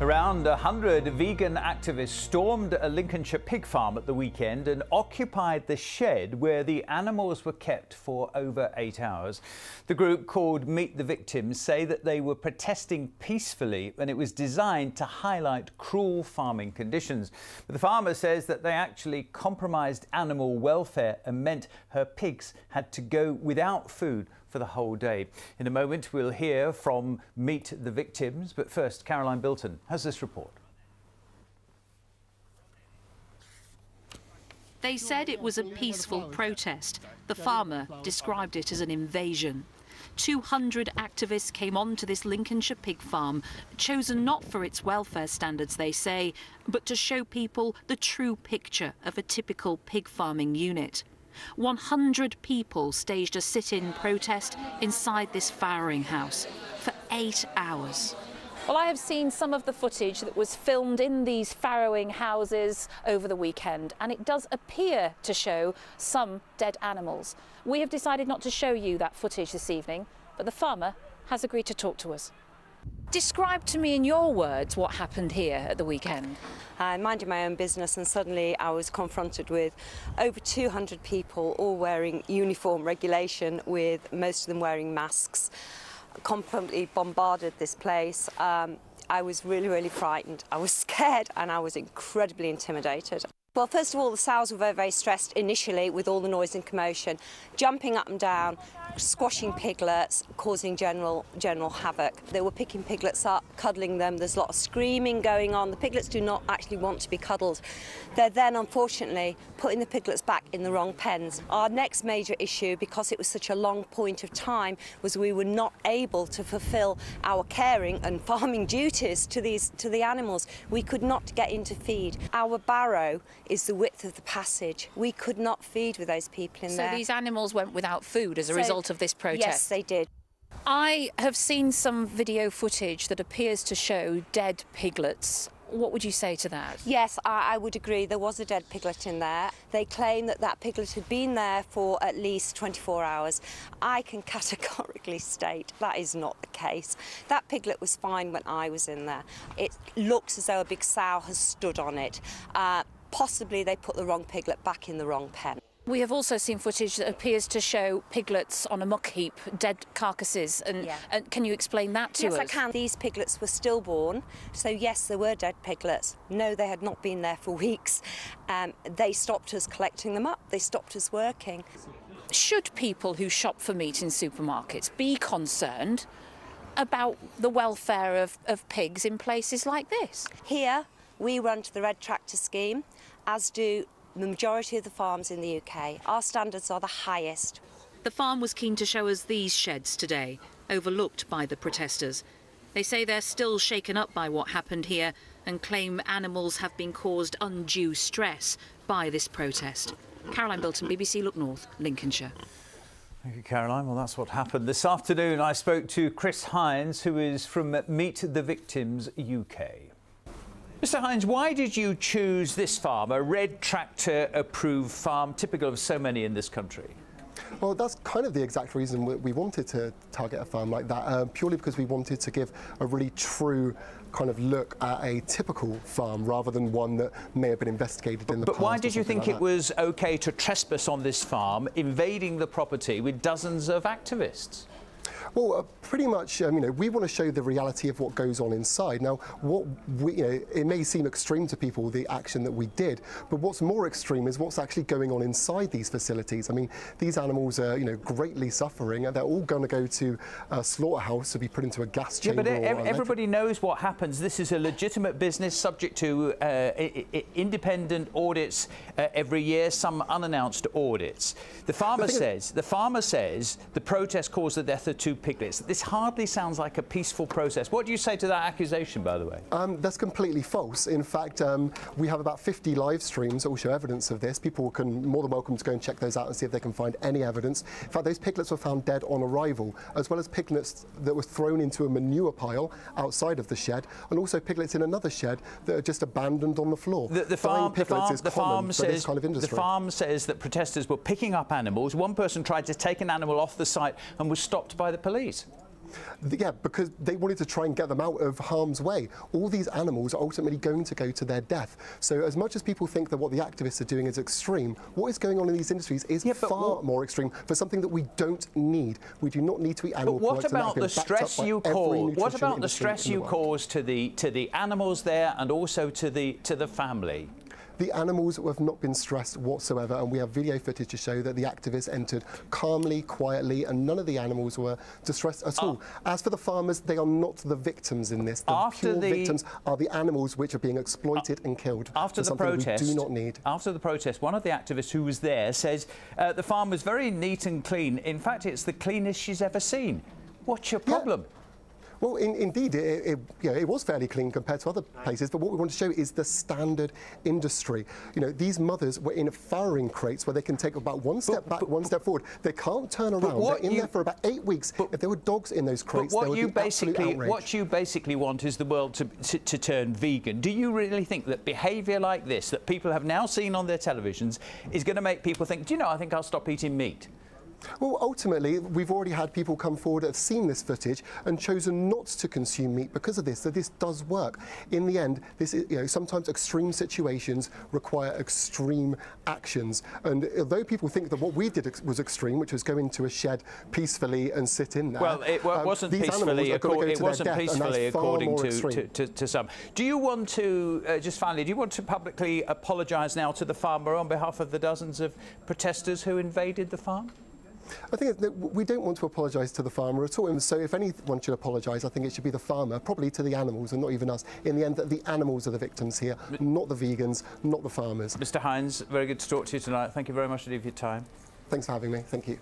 Around 100 vegan activists stormed a Lincolnshire pig farm at the weekend and occupied the shed where the animals were kept for over 8 hours. The group, called Meet the Victims, say that they were protesting peacefully and it was designed to highlight cruel farming conditions. But the farmer says that they actually compromised animal welfare and meant her pigs had to go without food for the whole day. In a moment, we'll hear from Meet the Victims, but first, Caroline Bilton has this report. They said it was a peaceful protest. The farmer described it as an invasion. 200 activists came onto this Lincolnshire pig farm, chosen not for its welfare standards, they say, but to show people the true picture of a typical pig farming unit. 100 people staged a sit-in protest inside this farrowing house for 8 hours. Well, I have seen some of the footage that was filmed in these farrowing houses over the weekend, and it does appear to show some dead animals. We have decided not to show you that footage this evening, but the farmer has agreed to talk to us. Describe to me in your words what happened here at the weekend. I minded my own business and suddenly I was confronted with over 200 people all wearing uniform regulation, with most of them wearing masks. Completely bombarded this place. I was really frightened. I was scared and I was incredibly intimidated. Well, first of all, the sows were very stressed initially with all the noise and commotion, jumping up and down, squashing piglets, causing general havoc. They were picking piglets up, cuddling them. There's a lot of screaming going on. The piglets do not actually want to be cuddled. They're then, unfortunately, putting the piglets back in the wrong pens. Our next major issue, because it was such a long point of time, was we were not able to fulfil our caring and farming duties to the animals. We could not get in to feed. Our barrow is the width of the passage. We could not feed with those people in there. So these animals went without food as a result of this protest? Yes, they did. I have seen some video footage that appears to show dead piglets. What would you say to that? Yes, I would agree. There was a dead piglet in there. They claim that that piglet had been there for at least 24 hours. I can categorically state that is not the case. That piglet was fine when I was in there. It looks as though a big sow has stood on it. Possibly they put the wrong piglet back in the wrong pen. We have also seen footage that appears to show piglets on a muck heap, dead carcasses, and can you explain that to us? Yes, I can. These piglets were stillborn, so yes, there were dead piglets. No, they had not been there for weeks. They stopped us collecting them up. They stopped us working. Should people who shop for meat in supermarkets be concerned about the welfare of pigs in places like this? Here, we run to the Red Tractor scheme, as do the majority of the farms in the UK. Our standards are the highest. The farm was keen to show us these sheds today, overlooked by the protesters. They say they're still shaken up by what happened here and claim animals have been caused undue stress by this protest. Caroline Bilton, BBC Look North, Lincolnshire. Thank you, Caroline. Well, that's what happened. This afternoon, I spoke to Chris Hines, who is from Meet the Victims UK. Mr. Hines, why did you choose this farm, a Red Tractor approved farm, typical of so many in this country? Well, that's kind of the exact reason we wanted to target a farm like that, purely because we wanted to give a really true kind of look at a typical farm rather than one that may have been investigated in the past. But why did you think it was OK to trespass on this farm, invading the property with dozens of activists? Well, pretty much, we want to show the reality of what goes on inside. Now, it may seem extreme to people, the action that we did, but what's more extreme is what's actually going on inside these facilities. I mean, these animals are, greatly suffering, and they're all going to go to a slaughterhouse to be put into a gas chamber. Yeah, but everybody knows what happens. This is a legitimate business subject to independent audits every year, some unannounced audits. The farmer says the protest caused the death of 2 piglets. This hardly sounds like a peaceful process. What do you say to that accusation, by the way? That's completely false. In fact, we have about 50 live streams that will show evidence of this. People can more than welcome to go and check those out and see if they can find any evidence. In fact, those piglets were found dead on arrival, as well as piglets that were thrown into a manure pile outside of the shed, and also piglets in another shed that are just abandoned on the floor. The farm says that protesters were picking up animals. One person tried to take an animal off the site and was stopped by the police. Yeah, because they wanted to try and get them out of harm's way. All these animals are ultimately going to go to their death. So as much as people think that what the activists are doing is extreme, what is going on in these industries is far more extreme for something that we don't need. We do not need to eat animal products. But what about the stress you cause? What about the stress you cause to the animals there and also to the family? The animals have not been stressed whatsoever, and we have video footage to show that the activists entered calmly, quietly, and none of the animals were distressed at all. As for the farmers, they are not the victims in this. The pure victims are the animals which are being exploited and killed. After the protest, we do not need. After the protest, one of the activists who was there says the farm was very neat and clean. In fact, it's the cleanest she's ever seen. What's your problem? Yeah. Well, indeed, it was fairly clean compared to other places, but what we want to show is the standard industry. You know, these mothers were in farrowing crates where they can take about one step back, one step forward. They can't turn around. They're in there for about 8 weeks. If there were dogs in those crates, there would be absolute outrage. What you basically want is the world to turn vegan. Do you really think that behaviour like this, that people have now seen on their televisions, is going to make people think, do you know, I think I'll stop eating meat? Well, ultimately, we've already had people come forward that have seen this footage and chosen not to consume meat because of this, so this does work. In the end, this is, you know, sometimes extreme situations require extreme actions. And although people think that what we did was extreme, which was go into a shed peacefully and sit in there. Well, it wasn't peacefully, according to some. Do you want to, just finally, do you want to publicly apologise now to the farmer on behalf of the dozens of protesters who invaded the farm? I think we don't want to apologise to the farmer at all. And so if anyone should apologise, I think it should be the farmer, probably to the animals and not even us. In the end, the animals are the victims here, not the vegans, not the farmers. Mr. Hines, very good to talk to you tonight. Thank you very much indeed for your time. Thanks for having me. Thank you.